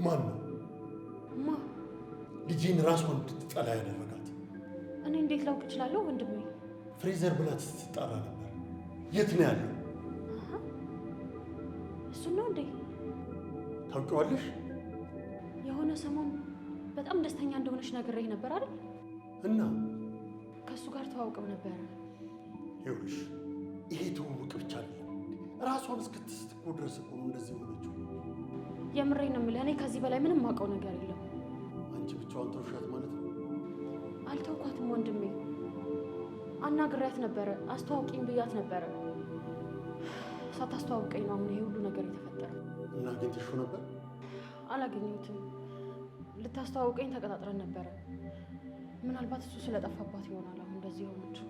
ማን ነው? ልጄን ራሷን እንድትጠላ ያደረጋት? እኔ እንዴት ላውቅ እችላለሁ ወንድሜ? ፍሬዘር ብላ ስትጣራ ነበር። የት ነው ያለው? እሱን ነው እንዴ? ታውቂዋለሽ? የሆነ ሰሞን በጣም ደስተኛ እንደሆነች ነግሬህ ነበር አይደል? እና ከእሱ ጋር ተዋውቀው ነበር። ይኸውልሽ ይሄ ትውውቅ ብቻ አይደለም፣ ራሷን እስክትስት እኮ ድረስ እኮ ነው እንደዚህ ሆነችው። የምሬን ነው የምልህ። እኔ ከዚህ በላይ ምንም ማውቀው ነገር የለም። አንቺ ብቻዋን ተውሻት ማለት ነው? አልተውኳትም ወንድሜ። አናግሬያት ነበረ፣ አስተዋውቂኝ ብያት ነበረ። ሳታስተዋውቀኝ ነው አሁን ይሄ ሁሉ ነገር የተፈጠረው። እና አግኝተሽው ነበር? አላገኘሁትም። ልታስተዋውቀኝ ተቀጣጥረን ነበረ። ምናልባት እሱ ስለጠፋባት ይሆናል አሁን እንደዚህ የሆነችው።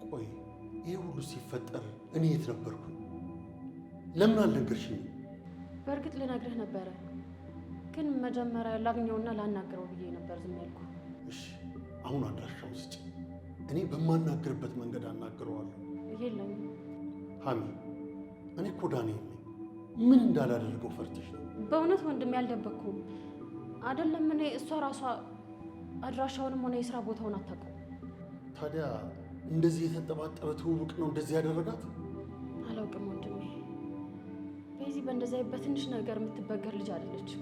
ቆይ ይሄ ሁሉ ሲፈጠር እኔ የት ነበርኩ? ለምን አልነገርሽኝ? በእርግጥ ልነግርህ ነበረ፣ ግን መጀመሪያ ላግኘውና ላናግረው ብዬ ነበር ዝም ያልኩ። እሺ አሁን አድራሻውን ስጪ፣ እኔ በማናግርበት መንገድ አናግረዋለሁ። የለኝም ሀሚ፣ እኔ እኮ ዳንኤል ነኝ። ምን እንዳላደርገው ፈርተሽ ነው? በእውነት ወንድሜ አልደበኩም አይደለም። እኔ እሷ ራሷ አድራሻውንም ሆነ የስራ ቦታውን አታውቅም። ታዲያ እንደዚህ የተጠባጠረ ትውውቅ ነው እንደዚህ ያደረጋት? አላውቅም ወንድሜ። በዚህ በእንደዚያ በትንሽ ነገር የምትበገር ልጅ አይደለችም።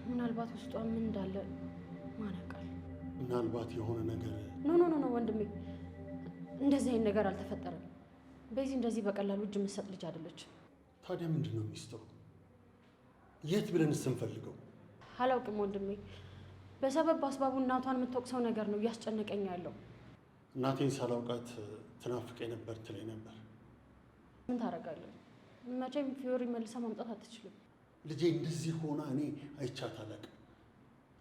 ምናልባት ውስጧ ምን እንዳለ ማን ያውቃል? ምናልባት የሆነ ነገር ኖ ወንድሜ፣ እንደዚህ አይነት ነገር አልተፈጠረም። በዚህ እንደዚህ በቀላሉ እጅ የምትሰጥ ልጅ አይደለችም። ታዲያ ምንድን ነው ሚስጥሩ? የት ብለንስ እንፈልገው? አላውቅም ወንድሜ። በሰበብ በአስባቡ እናቷን የምትወቅሰው ነገር ነው እያስጨነቀኝ ያለው። እናቴን ሳላውቃት ትናፍቀኝ ነበር ትለኝ ነበር። ምን ታደርጋለህ? መቼም ፊዮሪ መልሳ ማምጣት አትችልም። ልጄ እንደዚህ ሆና እኔ አይቻት አላውቅም።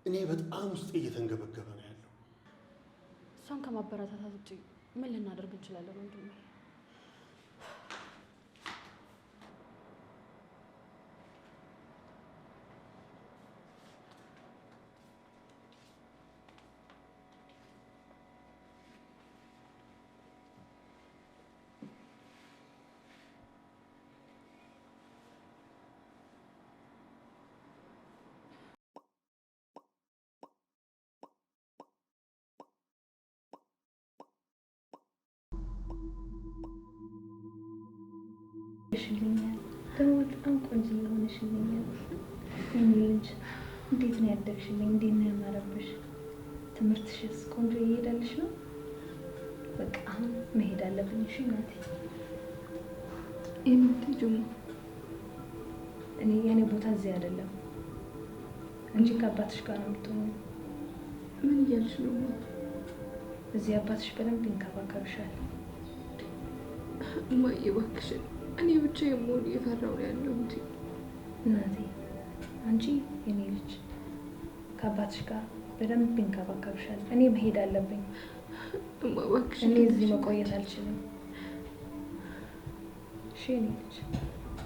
እኔ በጣም ውስጤ እየተንገበገበ ነው ያለው። እሷን ከማበረታታት ውጭ ምን ልናደርግ እንችላለን ወንድሜ? ሽልኛል ደግሞ በጣም ቆንጆ የሆነሽልኛል። የኔ ልጅ እንዴት ነው ያደግሽልኝ? እንዴት ነው ያማረብሽ? ትምህርትሽስ ቆንጆ እየሄዳልሽ ነው? በቃ አሁን መሄድ አለብኝ። እሺ እናቴ። የምትሄጂው እኔ የኔ ቦታ እዚህ አይደለም እንጂ ከአባትሽ ጋር ነው የምትሆኚው። ምን እያልሽ ነው? እዚህ አባትሽ በደንብ ይንከባከብሻል። እማዬ እባክሽን፣ እኔ ብቻ የምሆን እየፈራሁ ነው ያለው እንጂ። እናቴ አንቺ የኔ ልጅ ከአባትሽ ጋር በደንብ ይንከባከብሻል። እኔ መሄድ አለብኝ። እማ እባክሽን፣ እኔ እዚህ መቆየት አልችልም። እሺ የኔ ልጅ፣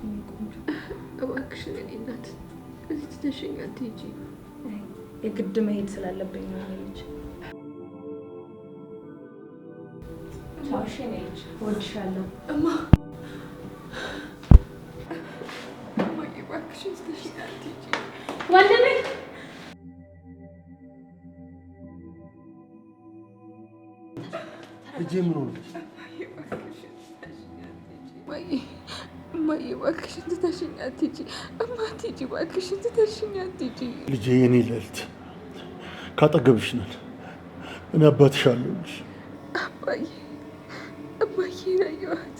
እኔ ቆንጆ እባክሽን፣ እኔ እናት እዚህ ትተሽኝ አትሄጂ። የግድ መሄድ ስላለብኝ ነው የኔ ልጅ። እሺ የኔ ልጅ፣ እወድሻለሁ። እማ እማዬ እባክሽን ትተሽኝ አትሄጂ። ወንድሜ ልጄ ምን ሆነች? እማዬ እባክሽን ትተሽኝ አትሄጂ። እማ አትሄጂ እባክሽን ትተሽኝ አትሄጂ። ልጄ የኔ ልዕልት ካጠገብሽ ነን። እኔ አባትሽ አለሁልሽ። እማዬን አየኋት።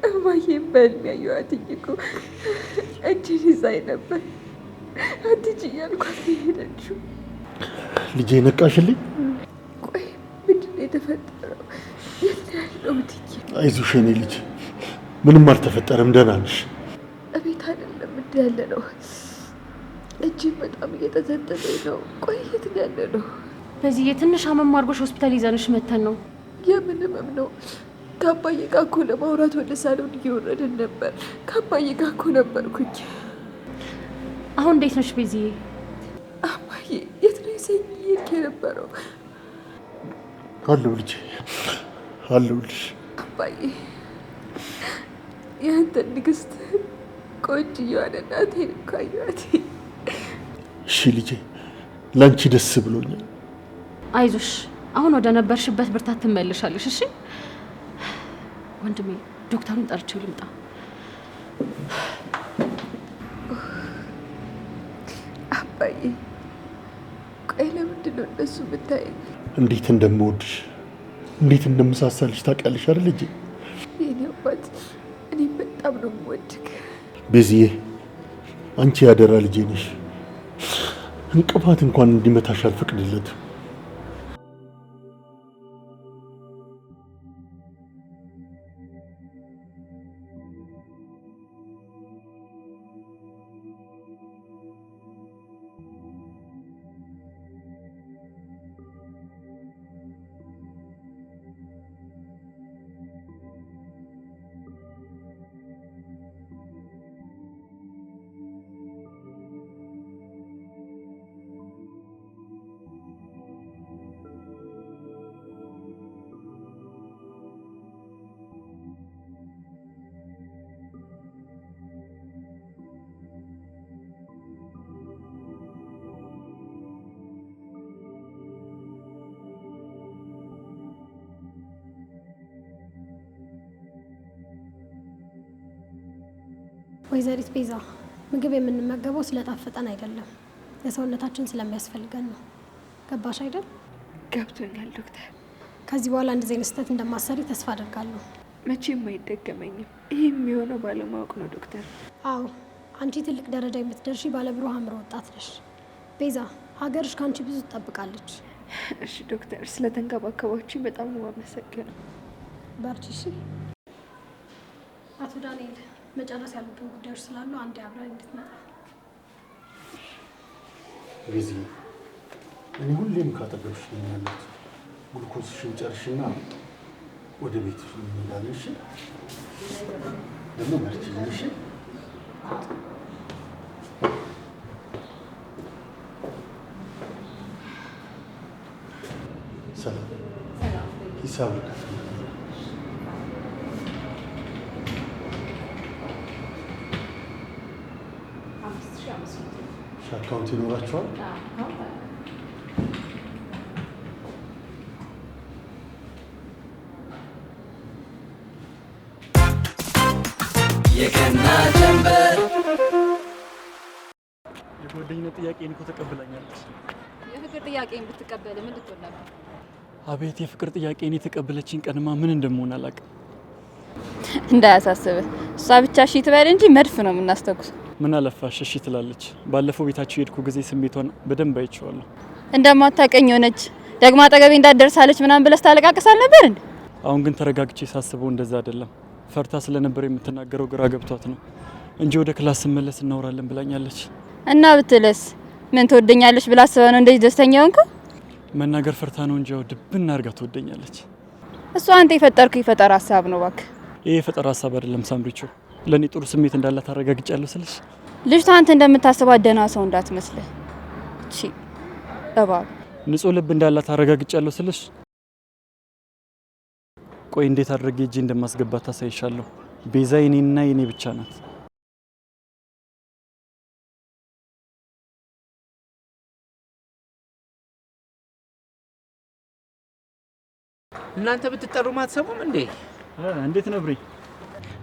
እማዬን በሕልሜ አየኋትኝ እኮ እጄን ይዛኝ ነበር። አትሄጂ እያልኳት የሄደችው። ልጄ ነቃሽልኝ? ቆይ ምንድን ነው የተፈጠረው? የት ነው ያለው እትዬ? አይዞሽ የኔ ልጅ፣ ምንም አልተፈጠረም፣ ደህና ነሽ። እቤት አይደለም እንደ ያለ ነው። እጄን በጣም እየተዘጠጠኝ ነው። ቆይ የት ነው ያለ ነው? በዚህ የትንሽ አመም አድርጎሽ ሆስፒታል ይዘንሽ መተን ነው። የምን ህመም ነው? ከአባዬ ጋር እኮ ለማውራት ወደ ሳሎን እየወረድን ነበር። ከአባዬ ጋር እኮ ነበርኩኝ። አሁን እንዴት ነሽ ቤዚዬ? አባዬ የት ነው ይዘኝ እየሄድክ የነበረው? አለሁ ልጄ አለሁልሽ። አባዬ የአንተ ንግስት ቆንጆዋን እናቴን እኮ አየኋት። እሺ ልጄ ላንቺ ደስ ብሎኛል። አይዞሽ አሁን ወደ ነበርሽበት ብርታት ትመለሻለሽ። እሺ ወንድሜ ዶክተሩን ጠርቼው ልምጣ። አባዬ ቆይ ለምንድን ነው እነሱ ብታይኝ እንዴት እንደምወድሽ እንዴት እንደምሳሳልሽ ታውቂያለሽ አይደል ልጄ? የኔ አባት እኔ በጣም ነው የምወድህ። ቤዝዬ አንቺ ያደራ ልጄ ነሽ። እንቅፋት እንኳን እንዲመታሽ አልፈቅድለትም። ወይዘሪት ቤዛ ምግብ የምንመገበው ስለጣፈጠን አይደለም፣ ለሰውነታችን ስለሚያስፈልገን ነው። ገባሽ አይደል? ገብቶኛል ዶክተር። ከዚህ በኋላ እንደዚህ አይነት ስህተት እንደማሰሪ ተስፋ አደርጋለሁ። መቼም አይደገመኝም። ይህ የሚሆነው ባለማወቅ ነው ዶክተር። አዎ አንቺ ትልቅ ደረጃ የምትደርሺ ባለብሩህ አእምሮ ወጣት ነሽ። ቤዛ ሀገርሽ ከአንቺ ብዙ ትጠብቃለች። እሺ ዶክተር፣ ስለተንከባከባችሁኝ በጣም ነው የማመሰግነው። በርቺ እሺ። አቶ ዳንኤል መጨረስ ያሉብን ጉዳዮች ስላሉ አንዴ አብረን እንድትመጣ። ቤዚ እኔ ሁሌም ካጠገብሽ ነኝ ያለሁት። ግሉኮስሽን ጨርሽና ወደ ቤት እንሄዳለን። እሺ ደግሞ በርቺ እሺ። ሰላም ሂሳብ አካውንት ይኖራቸዋል። የቀና ጀንበር የጓደኝነት ጥያቄን እኮ ተቀብላኛለች። የፍቅር ጥያቄን ብትቀበል ምን ልትሆን ነበር? አቤት የፍቅር ጥያቄን የተቀበለችኝ ቀንማ ምን እንደምሆን አላውቅም። እንዳያሳስብህ እሷ ብቻ እሺ ትበል እንጂ መድፍ ነው የምናስተኩስ። ምን አለፋሽ እሺ ትላለች። ባለፈው ቤታችሁ የሄድኩ ጊዜ ስሜቷን በደንብ አይቼዋለሁ። እንደማታቀኝ ሆነች ደግማ አጠገቤ እንዳትደርሳለች ምናምን ብለህ ታለቃቅሳል ነበር እንዴ? አሁን ግን ተረጋግቼ ሳስበው እንደዛ አይደለም። ፈርታ ስለነበር የምትናገረው ግራ ገብቷት ነው እንጂ ወደ ክላስ ስመለስ እናወራለን ብላኛለች። እና ብትለስ ምን ትወደኛለች ብላ አስበህ ነው እንደዚህ ደስተኛ ሆንከው? መናገር ፈርታ ነው እንጂ ድብና አድርጋ ትወደኛለች። እሷ አንተ የፈጠርከው የፈጠራ ሀሳብ ነው እባክህ። ይሄ የፈጠራ ሀሳብ አይደለም ሳምሪቾ። ለኔ ጥሩ ስሜት እንዳላት አረጋግጫለሁ ስልሽ ልጅቷ አንተ እንደምታስባት ደህና ሰው እንዳትመስልህ። እሺ እባብ ንጹህ ልብ እንዳላት አረጋግጫለሁ ስልሽ ቆይ እንዴት አድርጌ እጄ እንደማስገባት ታሳይሻለሁ። ቤዛ የኔና የኔ ብቻ ናት። እናንተ ብትጠሩ ማትሰሙም እንዴ? እንዴት ነብሬ?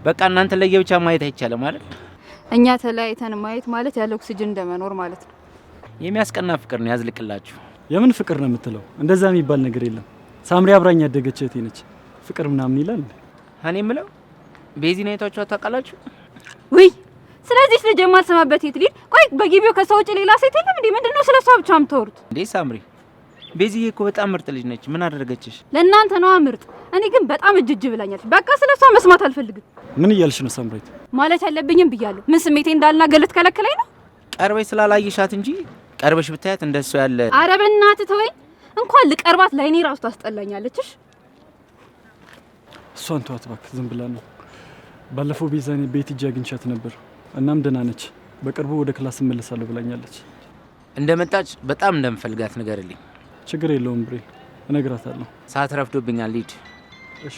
በቃ እናንተ ለየብቻ ማየት አይቻልም ማለት እኛ ተለያይተን ማየት ማለት ያለ ኦክሲጅን እንደመኖር ማለት ነው። የሚያስቀና ፍቅር ነው ያዝልቅላችሁ። የምን ፍቅር ነው የምትለው? እንደዛ የሚባል ነገር የለም። ሳምሪ አብራኝ ያደገች እህቴ ነች። ፍቅር ምናምን ይላል። እኔ የምለው ቤዚን አይታችሁ ታውቃላችሁ? ውይ ስለዚህ ልጅ የማልሰማበት የት ልጅ? ቆይ በጊዜው ከሰው ውጭ ሌላ ሴት የለም እንዴ? ምንድነው ስለሷ ብቻ የምታወሩት እንዴ? ሳምሪ ቤዚዬ እኮ በጣም ምርጥ ልጅ ነች። ምን አደረገችሽ? ለእናንተ ነው ምርጥ። እኔ ግን በጣም እጅ ብላኛለች። በቃ ስለሷ መስማት አልፈልግም። ምን እያልሽ ነው ሳምሪት? ማለት ያለብኝም ብያለሁ። ምን ስሜቴ እንዳልናገር ልትከለክለኝ ነው? ቀርበሽ ስላላየሻት እንጂ ቀርበሽ ብታያት እንደሱ ያለ። ኧረ በእናትህ ተወኝ። እንኳን ልቀርባት ለእኔ ራሱ ታስጠላኛለች። እሷን ተዋት እባክህ፣ ዝም ብላ ነው። ባለፈው ቤዛኔ ቤት እጅ አግኝቻት ነበር። እናም ደህና ነች። በቅርቡ ወደ ክላስ እመለሳለሁ ብላኛለች። እንደመጣች በጣም እንደምፈልጋት ንገርልኝ። ችግር የለውም ብሬ፣ እነግራታለሁ። ሰዓት ረፍዶብኛል፣ ልሂድ። እሺ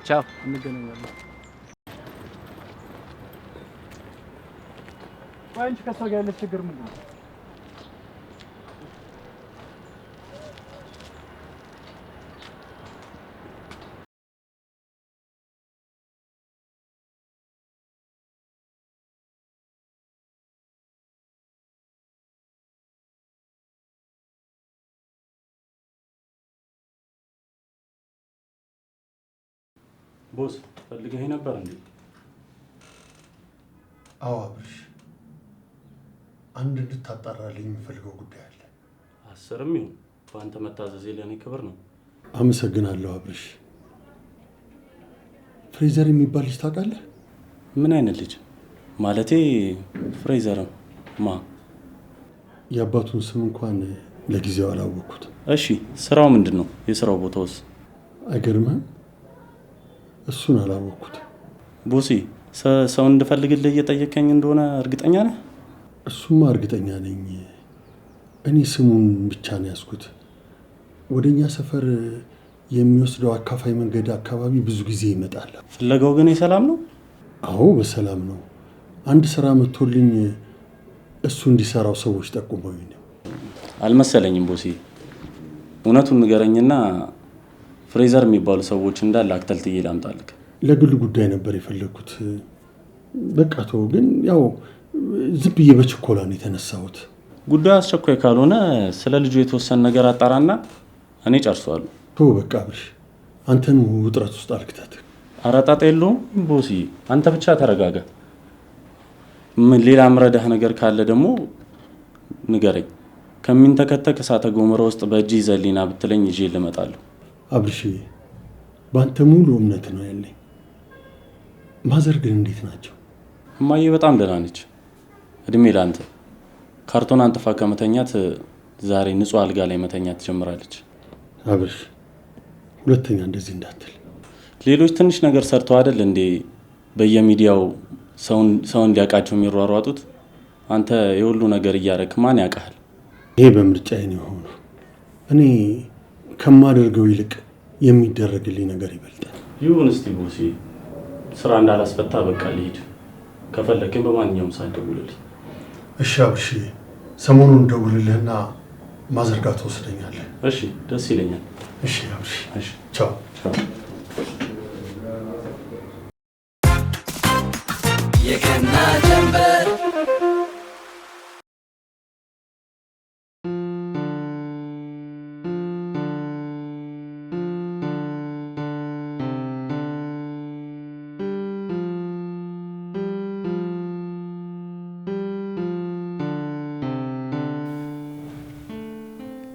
ቻው፣ እንገናኛለን። አንቺ ከሷ ጋር ያለሽ ችግር ምንድን ነው? ቦስ ፈልገህ ነበር እንዴ? አዎ አብርሽ፣ አንድ እንድታጣራልኝ የምፈልገው ጉዳይ አለ። 10ም ይሁን በአንተ መታዘዝ ለኔ ክብር ነው። አመሰግናለሁ አብርሽ። ፍሬዘር የሚባል ልጅ ታውቃለህ? ምን አይነት ልጅ? ማለቴ ፍሬዘር ማ? የአባቱን ስም እንኳን ለጊዜው አላወቅኩትም። እሺ ስራው ምንድን ነው? የስራው ቦታውስ? አይገርምህም? እሱን አላወቅኩትም። ቦሲ ሰው እንድፈልግልህ እየጠየቀኝ እንደሆነ እርግጠኛ ነህ? እሱማ እርግጠኛ ነኝ። እኔ ስሙን ብቻ ነው ያዝኩት። ወደኛ ሰፈር የሚወስደው አካፋይ መንገድ አካባቢ ብዙ ጊዜ ይመጣል። ፍለጋው ግን የሰላም ነው? አዎ በሰላም ነው። አንድ ስራ መጥቶልኝ እሱ እንዲሰራው ሰዎች ጠቁመውኝ ነው። አልመሰለኝም ቦሲ። እውነቱን ንገረኝና ፍሬዘር የሚባሉ ሰዎች እንዳለ አክተልትዬ ላምጣልክ። ለግል ጉዳይ ነበር የፈለኩት። በቃ ተው። ግን ያው ዝም ብዬ በችኮላ ነው የተነሳሁት። ጉዳዩ አስቸኳይ ካልሆነ ስለ ልጁ የተወሰነ ነገር አጣራና እኔ ጨርሷለሁ። ተው በቃ አብርሽ፣ አንተን ውጥረት ውስጥ አልክተት። አራጣጣ የለውም ቦሲ፣ አንተ ብቻ ተረጋጋ። ምን ሌላ ምረዳህ ነገር ካለ ደግሞ ንገረኝ። ከሚንተከተክ እሳተ ገሞራ ውስጥ በእጅ ይዘሊና ብትለኝ ይዤ ልመጣለሁ። አብርሽ፣ በአንተ ሙሉ እምነት ነው ያለኝ። ማዘር ግን እንዴት ናቸው? እማዬ በጣም ደህና ነች። እድሜ ላንተ። ካርቶን አንጥፋ ከመተኛት ዛሬ ንጹህ አልጋ ላይ መተኛት ትጀምራለች። አብርሽ፣ ሁለተኛ እንደዚህ እንዳትል። ሌሎች ትንሽ ነገር ሰርተው አይደል እንዴ በየሚዲያው ሰው እንዲያውቃቸው የሚሯሯጡት? አንተ የሁሉ ነገር እያደረክ ማን ያውቃል? ይሄ በምርጫዬ ነው የሆነው። እኔ ከማደርገው ይልቅ የሚደረግልኝ ነገር ይበልጣል። ይሁን እስቲ ቦሲ፣ ስራ እንዳላስፈታ በቃ ልሂድ። ከፈለክም በማንኛውም ሰዓት ደውልልኝ። እሺ አብርሽ፣ ሰሞኑን ደውልልህና ማዘርጋት ወስደኛለህ። እሺ ደስ ይለኛል። እሺ አብርሽ፣ እሺ ቻው ቻው። የገና ጀንበር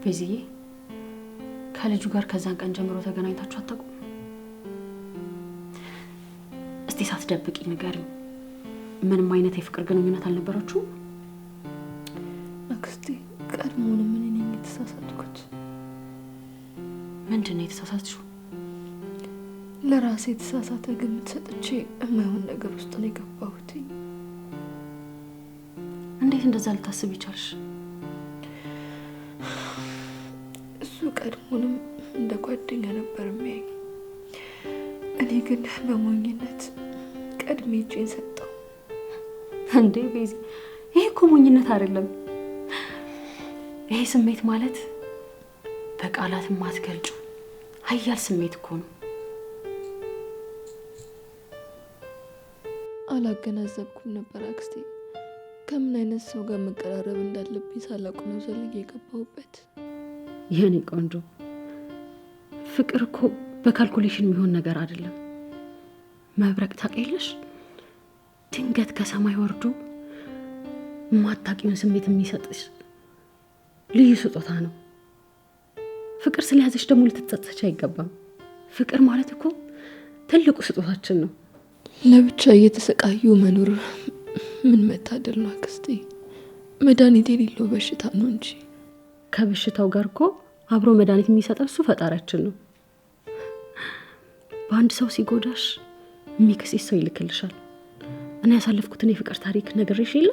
ቤዝዬ፣ ከልጁ ጋር ከዛን ቀን ጀምሮ ተገናኝታችሁ አታውቁም? እስቲ ሳትደብቂ ንገሪኝ። ምንም አይነት የፍቅር ግንኙነት አልነበራችሁ? አክስቴ፣ ቀድሞውንም ምን ነኝ የተሳሳትኩት? ምንድን ነው የተሳሳትሽው? ለራሴ የተሳሳተ ግምት ሰጥቼ የማይሆን ነገር ውስጥ ነው የገባሁት። እንዴት እንደዛ ልታስብ ይቻልሽ? እሱ ቀድሞውንም እንደ ጓደኛ ነበር የሚያየኝ። እኔ ግን በሞኝነት ቀድሜ እጄን ሰጠው። እንዴ ቤዚ፣ ይሄ እኮ ሞኝነት አይደለም። ይሄ ስሜት ማለት በቃላት ማትገልጩ ኃያል ስሜት እኮ ነው። አላገናዘብኩም ነበር አክስቴ። ከምን አይነት ሰው ጋር መቀራረብ እንዳለብኝ ሳላውቅ ነው ዘልዬ የገባሁበት። የኔ ቆንጆ፣ ፍቅር እኮ በካልኩሌሽን የሚሆን ነገር አይደለም። መብረቅ ታውቂያለሽ? ድንገት ከሰማይ ወርዶ ማታቂውን ስሜት የሚሰጥሽ ልዩ ስጦታ ነው። ፍቅር ስለያዘሽ ደግሞ ልትጸጸች አይገባም። ፍቅር ማለት እኮ ትልቁ ስጦታችን ነው። ለብቻ እየተሰቃዩ መኖር ምን መታደል ነው አክስቴ። መድኃኒት የሌለው በሽታ ነው እንጂ። ከበሽታው ጋር እኮ አብሮ መድኃኒት የሚሰጠው እሱ ፈጣሪያችን ነው። በአንድ ሰው ሲጎዳሽ የሚክስሽ ሰው ይልክልሻል። እኔ ያሳለፍኩትን የፍቅር ታሪክ ነግሬሽ የለ?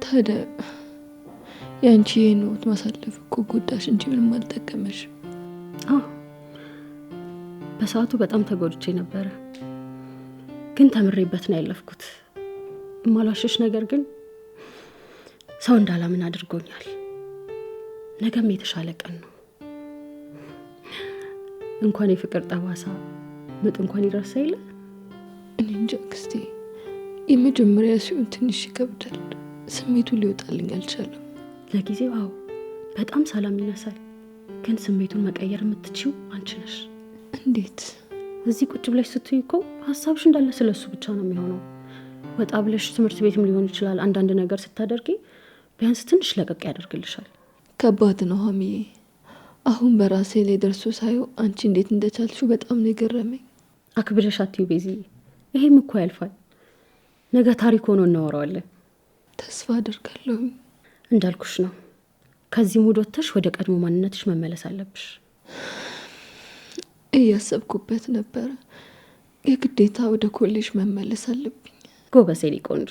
ታዲያ ያንቺ የህይወት ማሳለፍ እኮ ጎዳሽ እንጂ ምንም አልጠቀመሽ። አዎ በሰዓቱ በጣም ተጎድቼ ነበረ፣ ግን ተምሬበት ነው ያለፍኩት። የማላሸሽ ነገር ግን ሰው እንዳላምን አድርጎኛል። ነገም የተሻለ ቀን ነው። እንኳን የፍቅር ጠባሳ ምጥ እንኳን ይረሳ የለ። እኔ እንጃ አክስቴ፣ የመጀመሪያ ሲሆን ትንሽ ይከብዳል። ስሜቱ ሊወጣልኝ አልቻለም። ለጊዜው አዎ በጣም ሰላም ይነሳል፣ ግን ስሜቱን መቀየር የምትችይው አንቺ ነሽ። እንዴት? እዚህ ቁጭ ብለሽ ስትይ እኮ ሀሳብሽ እንዳለ ስለሱ ብቻ ነው የሚሆነው። ወጣ ብለሽ ትምህርት ቤትም ሊሆን ይችላል አንዳንድ ነገር ስታደርጊ ቢያንስ ትንሽ ለቀቅ ያደርግልሻል። ከባድ ነው ሀሚዬ። አሁን በራሴ ላይ ደርሶ ሳየው አንቺ እንዴት እንደቻልሽው በጣም ነው የገረመኝ። አክብደሽ አትዩ ቤዚ፣ ይሄም እኮ ያልፋል። ነገ ታሪክ ሆኖ እናወራዋለን። ተስፋ አደርጋለሁ። እንዳልኩሽ ነው፣ ከዚህ ሙድ ወጥተሽ ወደ ቀድሞ ማንነትሽ መመለስ አለብሽ። እያሰብኩበት ነበረ። የግዴታ ወደ ኮሌጅ መመለስ አለብኝ። ጎበዝ የኔ ቆንጆ፣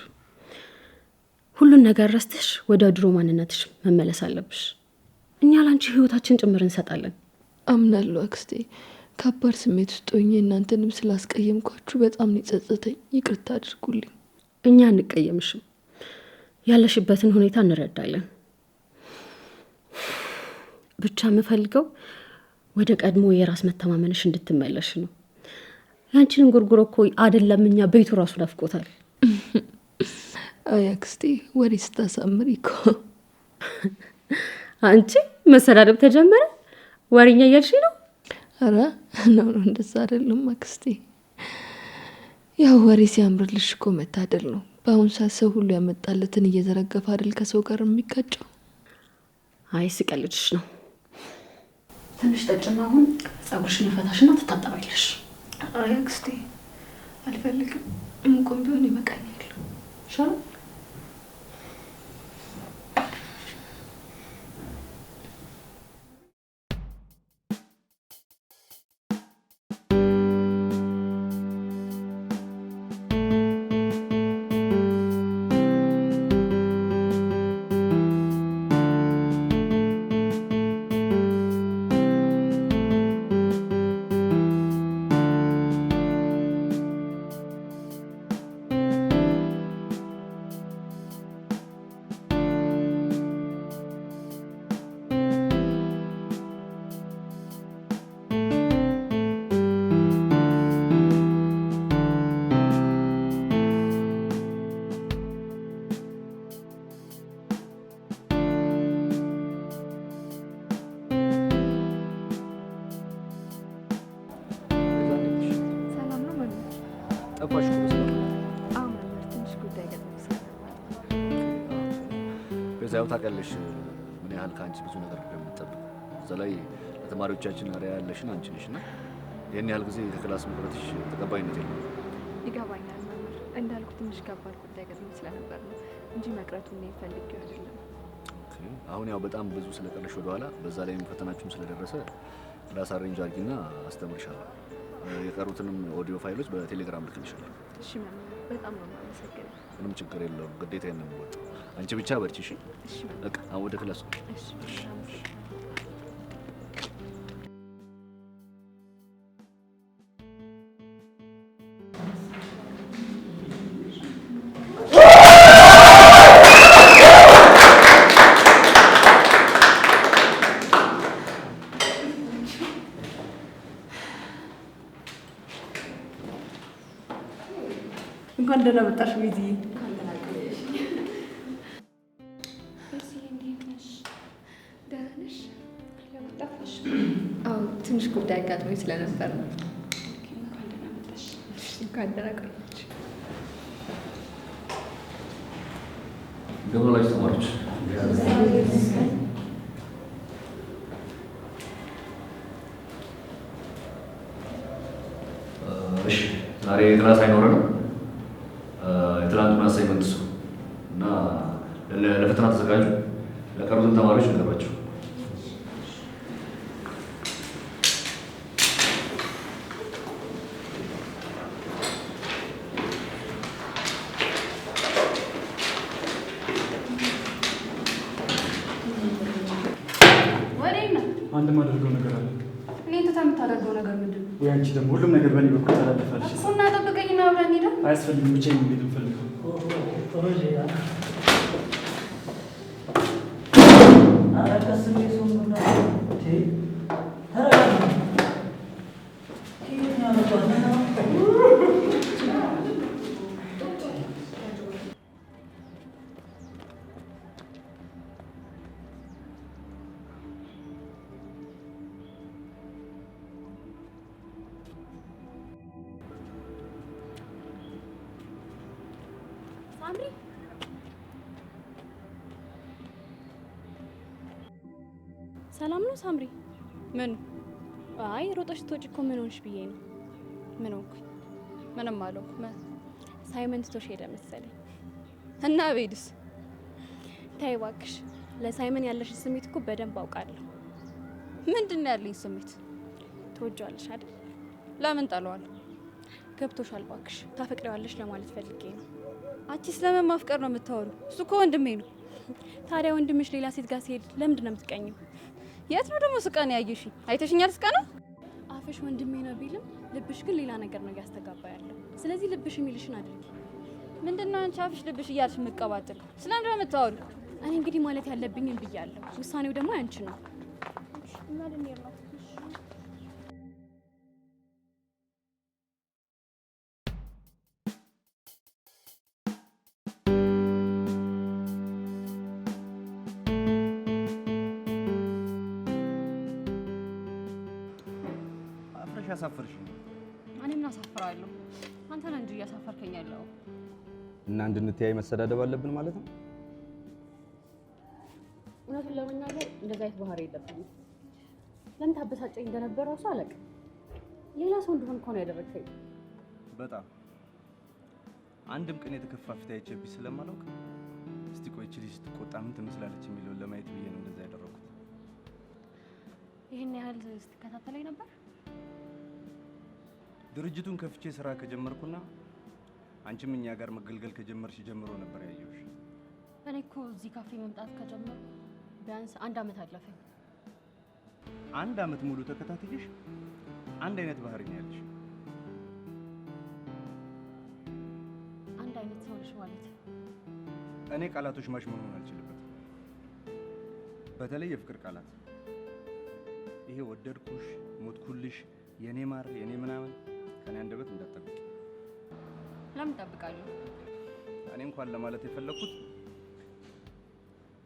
ሁሉን ነገር ረስተሽ ወደ ድሮ ማንነትሽ መመለስ አለብሽ። እኛ ላንቺ ህይወታችን ጭምር እንሰጣለን። አምናለሁ አክስቴ። ከባድ ስሜት ውስጥ ሆኜ እናንተንም ስላስቀየምኳችሁ በጣም ነው የጸጸተኝ። ይቅርታ አድርጉልኝ። እኛ አንቀየምሽም፣ ያለሽበትን ሁኔታ እንረዳለን። ብቻ የምፈልገው ወደ ቀድሞ የራስ መተማመንሽ እንድትመለሽ ነው። ያንቺን ጉርጉሮ እኮ አይደለም እኛ ቤቱ ራሱ ናፍቆታል። አይ አክስቴ፣ ወሬ ስታሳምሪ እኮ። አንቺ መሰዳደብ ተጀመረ? ወሬኛ እያልሽ ነው? አረ ነው እንደዛ አይደለም አክስቴ። ያው ወሬ ሲያምርልሽ እኮ መታደል ነው። በአሁን ሰዓት ሰው ሁሉ ያመጣለትን እየዘረገፈ አይደል ከሰው ጋር የሚጋጨው? አይ ስቀልድሽ ነው። ትንሽ ጠጭና አሁን ጸጉርሽን ፈታሽና ትታጠባለሽ። አይ አክስቴ አልፈልግም። እንቆም ቢሆን ይበቃኛል። ሻል ጠፋሽ እኮ በሰላም። አዎ መምህር፣ ትንሽ ጉዳይ ገጥሞኝ ስለነበር። በዛ ያው ታውቂያለሽ ምን ያህል ከአንቺ ብዙ ነገር እንደምንጠብቅ። እዛ ላይ ለተማሪዎቻችን አርአያ ያለሽን አንቺ ነሽ እና ይህን ያህል ጊዜ ከክላስ መቅረትሽ ተቀባይነት የለም። ይገባኛል መምህር፣ እንዳልኩ ትንሽ ከባድ ጉዳይ ገጥሞኝ ስለነበር ነው እንጂ መቅረቱን እኔ ፈልጌው አይደለም። አሁን ያው በጣም ብዙ ስለቀረሽ ወደኋላ፣ በዛ ላይም ፈተናችሁም ስለደረሰ ክላስ አሬንጅ አድርጊና አስተምርሻለሁ። የቀሩትንም ኦዲዮ ፋይሎች በቴሌግራም ልክልሻለሁ። እሺ መምህር፣ በጣም ነው የማመሰግነው። ምንም ችግር የለውም፣ ግዴታዬን ነው የምወጣው። አንቺ ብቻ በርቺ እሺ? እሺ በቃ አሁን ወደ ክላስ። እሺ። እንኳን ደህና መጣሽ ቤትዬ። አዎ ትንሽ ጉዳይ አጋጥሞኝ ስለነበር ነው። እንኳን ደህና ቆያችሁ። ገበላሽ ተማሪዎች እሺ፣ ዛሬ ክላስ አይኖረንም። የትላንቱን አሳይመንት እሱ እና ለፈተና ተዘጋጁ። ለቀሩትን ተማሪዎች ነገሯቸው። አንድ ማደርገው ነገር አለ። እኔ እንትን የምታደርገው ነገር ምንድን ነው? ወይ አንቺ ደግሞ ሁሉም ነገር በእኔ በኩል ተላለፋልሽ። እሱና ጠብቀኝና አብረን ሄዳ አያስፈልግም፣ ብቻዬን ነው የምፈልገው። ሳምሪ ሰላም ነው ሳምሪ? ምን? አይ ሮጠሽ ትወጪ እኮ ምን ሆንሽ ብዬ ነው። ምን ሆንኩኝ? ምንም አልሆንኩም። ሳይመን ትቶሽ ሄደ መሰለኝ። እና ቤድስ? ተይ እባክሽ፣ ለሳይመን ያለሽ ስሜት እኮ በደንብ አውቃለሁ። ምንድን ነው ያለኝ ስሜት? ትወጂዋለሽ አይደል? ለምን ጠለዋለሁ? ገብቶሻል። እባክሽ ታፈቅሪዋለሽ ለማለት ፈልጌ ነው። አንቺ ስለምን ማፍቀር ነው የምታወሪው? እሱ እኮ ወንድሜ ነው። ታዲያ ወንድምሽ ሌላ ሴት ጋር ሲሄድ ለምንድን ነው የምትቀኘው? የት ነው ደግሞ ስቀን ያየሽኝ? አይተሽኛል ስቀና? አፍሽ ወንድሜ ነው ቢልም ልብሽ ግን ሌላ ነገር ነው እያስተጋባ ያለው። ስለዚህ ልብሽ የሚልሽን አድርጊ። ምንድነው አንቺ አፍሽ ልብሽ እያልሽ የምትቀባጥል? ስለምንድን ነው የምታወሪው? እኔ እንግዲህ ማለት ያለብኝን ብያለሁ። ውሳኔው ደግሞ ያንቺ ነው። ያሳፈርሽኝ። እኔ ምን አሳፍራለሁ? አንተ ነህ እንጂ እያሳፈርከኝ ያለው። እና እንድንተያይ መሰዳደብ አለብን ማለት ነው? እውነቱን ለመናገር እንደዛ አይነት ባህሪ የለብኝም። ለምን ታበሳጨኝ እንደነበረ እራሱ አላውቅም። ሌላ ሰው እንደሆነ እኮ ነው ያደረግከኝ። በጣም አንድም ቀን የተከፋ ፊት አይቼብሽ ስለማላውቅ እስቲ ቆይ እቺ ልጅ ስትቆጣ ምን ትመስላለች የሚለውን ለማየት ብዬ ነው እንደዛ ያደረኩት። ይሄን ያህል ስትከታተለኝ ነበር? ድርጅቱን ከፍቼ ስራ ከጀመርኩና አንቺም እኛ ጋር መገልገል ከጀመርሽ ጀምሮ ነበር ያየሁሽ። እኔ እኮ እዚህ ካፌ መምጣት ከጀመርኩ ቢያንስ 1 ዓመት አለፈኝ። 1 ዓመት ሙሉ ተከታትዬሽ አንድ አይነት ባህሪ ነው ያለሽ። አንድ አይነት ሰው ነሽ ማለት? እኔ ቃላቶች ማሽሞን አልችልበትም። በተለይ የፍቅር ቃላት። ይሄ ወደድኩሽ፣ ሞትኩልሽ፣ የኔ ማር፣ የኔ ምናምን ከኔ አንደበት እንዳትጠብቂ። ለምን እጠብቃለሁ? እኔ እንኳን ለማለት የፈለኩት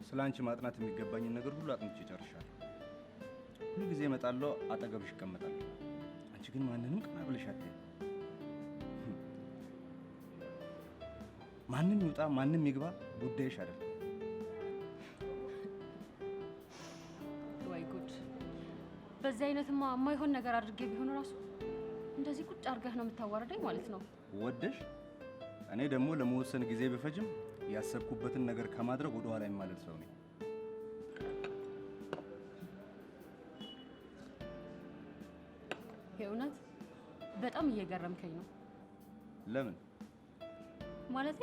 ስላንቺ ማጥናት የሚገባኝን ነገር ሁሉ አጥንቼ ጨርሻለሁ። ሁሉ ጊዜ እመጣለሁ፣ አጠገብሽ እቀመጣለሁ። አንቺ ግን ማንንም ቀና ብለሽ አትይም። ማንም ይውጣ ማንም ይግባ ጉዳይሽ አይደለም። ወይ ጉድ! በዚህ አይነትማ የማይሆን ነገር አድርጌ ቢሆን ራሱ እንደዚህ ቁጭ አድርገህ ነው የምታዋርደኝ ማለት ነው። ወደሽ እኔ ደግሞ ለመወሰን ጊዜ ብፈጅም ያሰብኩበትን ነገር ከማድረግ ወደ ኋላ የማልል ሰው ነኝ። የእውነት በጣም እየገረምከኝ ነው። ለምን? ማለቴ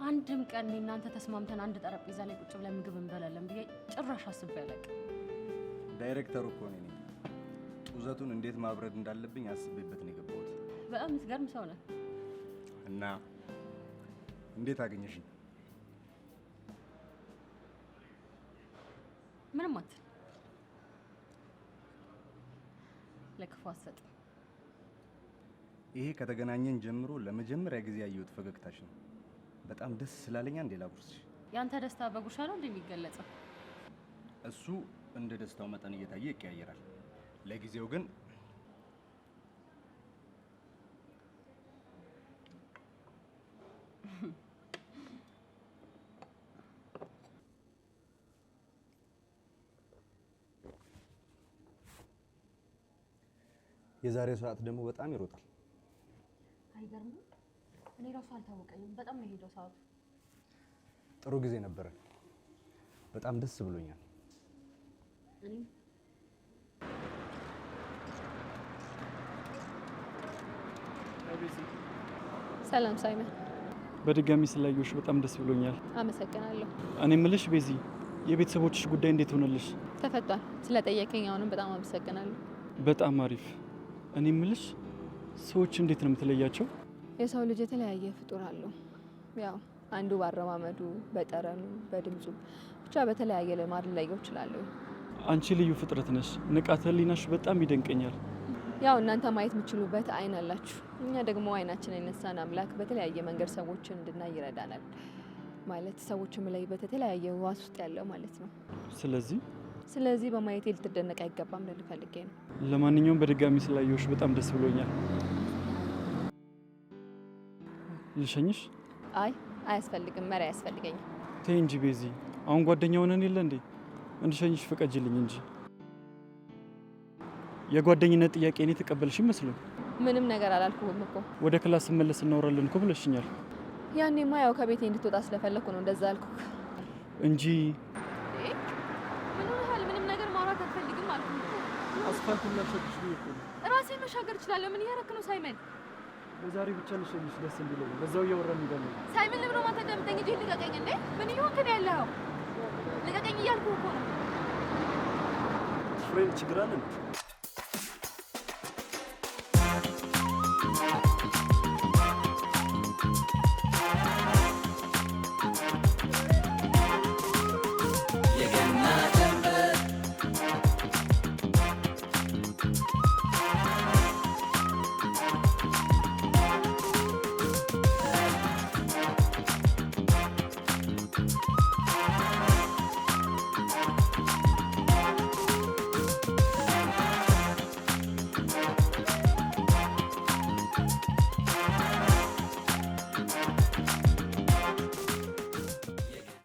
አንድም ቀን እኔ እናንተ ተስማምተን አንድ ጠረጴዛ ላይ ቁጭ ብለን ምግብ እንበላለን ብዬ ጭራሽ አስቤ አላውቅም። ዳይሬክተሩ እኮ ነኝ። ጡዘቱን እንዴት ማብረድ እንዳለብኝ አስቤበት ነው የገባሁት። በጣም የምትገርም ሰው ነህ። እና እንዴት አገኘሽኝ? ምንም አትል። ለክፉ አትሰጥም። ይሄ ከተገናኘን ጀምሮ ለመጀመሪያ ጊዜ ያየሁት ፈገግታሽ ነው። በጣም ደስ ስላለኝ አንዴ ላጉርስሽ። ያንተ ደስታ በጉርሻ ነው እንደሚገለጸው? እሱ እንደ ደስታው መጠን እየታየ ይቀያየራል። ለጊዜው ግን የዛሬው ሰዓት ደግሞ በጣም ይሮጣል። አይገርምም? እኔ ራሱ አልታወቀኝም። በጣም ነው የሄደው ሰዓቱ። ጥሩ ጊዜ ነበረ። በጣም ደስ ብሎኛል። እኔም ሰላም ሳይመን። በድጋሚ ስላየሁሽ በጣም ደስ ብሎኛል። አመሰግናለሁ። እኔ የምልሽ ቤዚ፣ የቤተሰቦችሽ ጉዳይ እንዴት ሆነልሽ? ተፈቷል። ስለጠየቀኝ አሁንም በጣም አመሰግናለሁ። በጣም አሪፍ። እኔ የምልሽ ሰዎች እንዴት ነው የምትለያቸው? የሰው ልጅ የተለያየ ፍጡር አለው። ያው አንዱ ባረማመዱ፣ በጠረኑ፣ በድምፁ ብቻ በተለያየ ልማድ ልለየው እችላለሁ። አንቺ ልዩ ፍጥረት ነሽ። ንቃተ ህሊናሽ በጣም ይደንቀኛል። ያው እናንተ ማየት የምትችሉበት አይን አላችሁ፣ እኛ ደግሞ አይናችን የነሳን አምላክ በተለያየ መንገድ ሰዎችን እንድናይ ይረዳናል። ማለት ሰዎችን የምለይበት የተለያየ ህዋስ ውስጥ ያለው ማለት ነው። ስለዚህ በማየቴ ልትደነቅ አይገባም ልል ፈልጌ ነው። ለማንኛውም በድጋሚ ስላየሁሽ በጣም ደስ ብሎኛል። ልሸኝሽ? አይ አያስፈልግም፣ መሪ አያስፈልገኝም። ተይ እንጂ ቤዚ፣ አሁን ጓደኛው ነን የለ እንዴ? እንድሸኝሽ ፍቀጅልኝ እንጂ። የጓደኝነት ጥያቄ እኔ ተቀበልሽ ይመስሉኝ? ምንም ነገር አላልኩህም እኮ። ወደ ክላስ ስመለስ እናወራለን እኮ ብለሽኛል። ያኔማ ያው ከቤቴ እንድትወጣ ስለፈለኩ ነው እንደዛ አልኩህ እንጂ። ምን ሆነሃል? ምንም ነገር ማውራት አትፈልግም አልኩህ እኮ። አስፋልቱን ላሸግሽ ነው እኮ። ራሴ መሻገር እችላለሁ። ምን እያደረክ ነው ሳይመን? በዛሬ ብቻ ልሸኝሽ ደስ እንዲለኝ፣ በዛው እያወራን እንሄዳለን። ሳይመን ለምን ማታ ደምጠኝ እንጂ ልቀቀኝ እንዴ! ምን እየሆንክ ነው ያለኸው? ልቀቀኝ እያልኩህ እኮ ነው። ፍሬንድ ችግር አለ።